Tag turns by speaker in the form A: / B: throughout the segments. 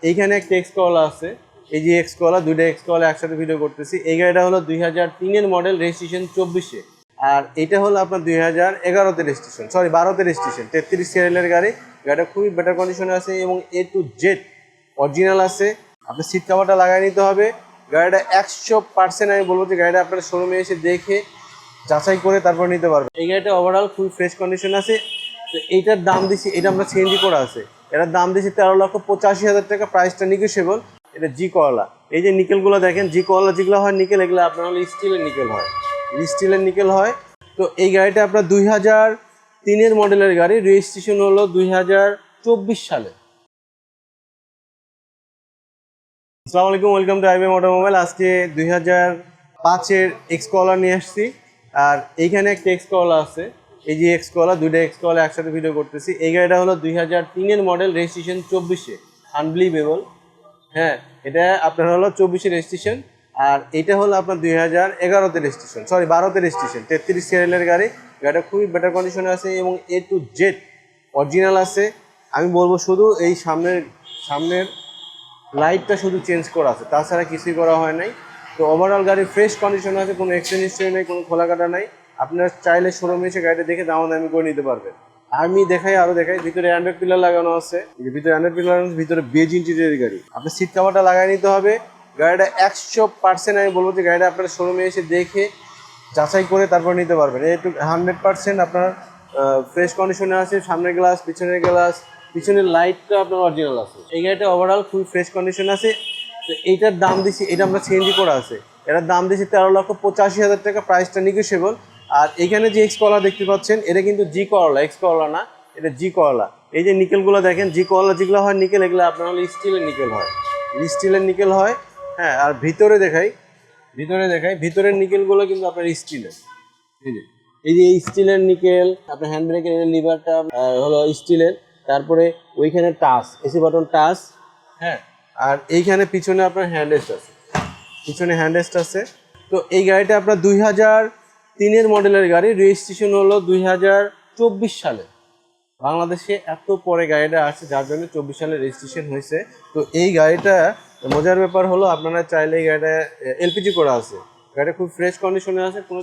A: এইখানে একটা X Corolla আছে, এই যে এক্স করলা, দুইটা এক্স করলা একসাথে ভিডিও করতেছি। এই গাড়িটা হলো 2003-এর মডেল, রেজিস্ট্রেশন 24-এ। আর এটা হলো আপনার 2011-তে রেজিস্ট্রেশন, সরি 12-তে রেজিস্ট্রেশন, 33 সিরিয়ালের গাড়ি। গাড়িটা খুবই বেটার কন্ডিশনে আছে এবং A to Z অরিজিনাল আছে। আপনার সিট কাভারটা লাগাই নিতে হবে। গাড়িটা 100% আমি বলবো যে গাড়িটা আপনার শোরুমে এসে দেখে যাচাই করে তারপর নিতে পারবেন। এই গাড়িটা ওভারঅল খুবই ফ্রেশ কন্ডিশন আছে। তো এইটার দাম দিচ্ছি, এটা আমরা সিএনজি করা আছে, এটার দাম দিচ্ছি 13,85,000 টাকা। প্রাইসটা নিগোশিয়েবল। এটা জি করলা। এই যে নিকেলগুলো দেখেন, জি করলা যেগুলো হয় নিকেল, এগুলো আপনার হলো স্টিলের নিকেল হয়, স্টিলের নিকেল হয়। তো এই গাড়িটা আপনার 2003-এর মডেলের গাড়ি, রেজিস্ট্রেশন হলো 2024 সালে। আসসালামু আলাইকুম, ওয়েলকাম টু আইবিএম অটোমোবাইল। আজকে 2005-এর এক্স করলা নিয়ে আসছি। আর এইখানে একটা এক্স করলা আছে, এই যে এক্স করলা, দুইটা এক্স করলা একসাথে ভিডিও করতেছি। এই গাড়িটা হলো 2003-এর মডেল, রেজিস্ট্রেশন 24-এ। আনবিলিভেবল। হ্যাঁ, এটা আপনার হলো 24-এ রেজিস্ট্রেশন। আর এটা হলো আপনার 2011-তে রেজিস্ট্রেশন, সরি 12-তে রেজিস্ট্রেশন, 33 সিরিয়ালের গাড়ি। গাড়িটা খুবই বেটার কন্ডিশনে আছে এবং A to Z অরিজিনাল আছে। আমি বলবো শুধু এই সামনের লাইটটা শুধু চেঞ্জ করা আছে, তাছাড়া কিছুই করা হয় নাই। তো ওভারঅল গাড়ি ফ্রেশ কন্ডিশন আছে, কোনো এক্সচেঞ্জ হিস্ট্রি নেই, কোনো খোলা কাটা নাই। আপনার চাইলে শোরুমে এসে গাড়িটা দেখে দামি করে নিতে পারবেন। আমি আরো দেখাই, ভিতরে অ্যান্ড্রয়েড পিলার লাগানো আছে, ভিতরে অ্যান্ড্রয়েড পিলার, ভিতরে বেজ ইন্টেরিয়র গাড়ি। আপনার সিট কাভারটা লাগাই নিতে হবে। গাড়িটা 100% আমি বলবো যে গাড়িটা আপনার শোরুমে এসে দেখে যাচাই করে তারপর নিতে পারবেন। একটু 100% আপনার ফ্রেশ কন্ডিশনে আছে। সামনের গ্লাস, পিছনের গ্লাস, পিছনের লাইটটা আপনার অরিজিনাল আছে। এই গাড়িটা ওভারঅল খুবই ফ্রেশ কন্ডিশন আছে। তো এইটার দাম দিচ্ছি, এটা আমরা সিএনজি করা আছে, এটার দাম দিচ্ছি 13,85,000 টাকা। প্রাইসটা নিগোশিয়েবল। আর এখানে যে এক্স করলা দেখতে পাচ্ছেন, এটা কিন্তু জি করলা, এক্স করলা না, এটা জি করলা। এই যে নিকেলগুলো দেখেন, জি করলা যেগুলো হয় নিকেল, এগুলো আপনার হলো স্টিলের নিকেল হয়, স্টিলের নিকেল হয়। হ্যাঁ, আর ভিতরে দেখাই, ভিতরের নিকেলগুলো কিন্তু আপনার স্টিলের। এই যে স্টিলের নিকেল, আপনার হ্যান্ড ব্রেকের লিভারটা হলো স্টিলের। তারপরে ওইখানে টাচ, এসি বাটন টাচ। হ্যাঁ, আর এইখানে পিছনে আপনার হ্যান্ডরেস্ট আছে, পিছনে হ্যান্ডরেস্ট আছে। তো এই গাড়িটা আপনার 2003-এর মডেলের গাড়ি, রেজিস্ট্রেশন হলো 2024 সালে। বাংলাদেশে এত পরে গাড়িটা আসছে, যার জন্য 24 সালে রেজিস্ট্রেশন হয়েছে। তো এই গাড়িটা মজার ব্যাপার হলো, আপনারা চাইলে এই গাড়িটা এলপিজি করা আছে। গাড়িটা খুব ফ্রেশ কন্ডিশনে আছে, কোনো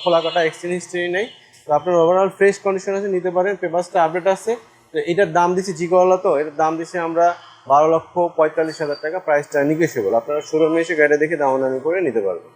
A: খোলা কাটা এক্সচেঞ্জ হিস্ট্রি নেই। তো আপনার ওভারঅল ফ্রেশ কন্ডিশন আছে, নিতে পারেন। পেপারসটা আপডেট আছে। তো এটার দাম দিচ্ছি জি করলা, তো এটার দাম দিচ্ছি আমরা 12,45,000 টাকা। প্রাইসটা নিগোশিয়েবল। আপনারা শোরুমে এসে গাড়িটা দেখে দামাদামি করে নিতে পারবেন।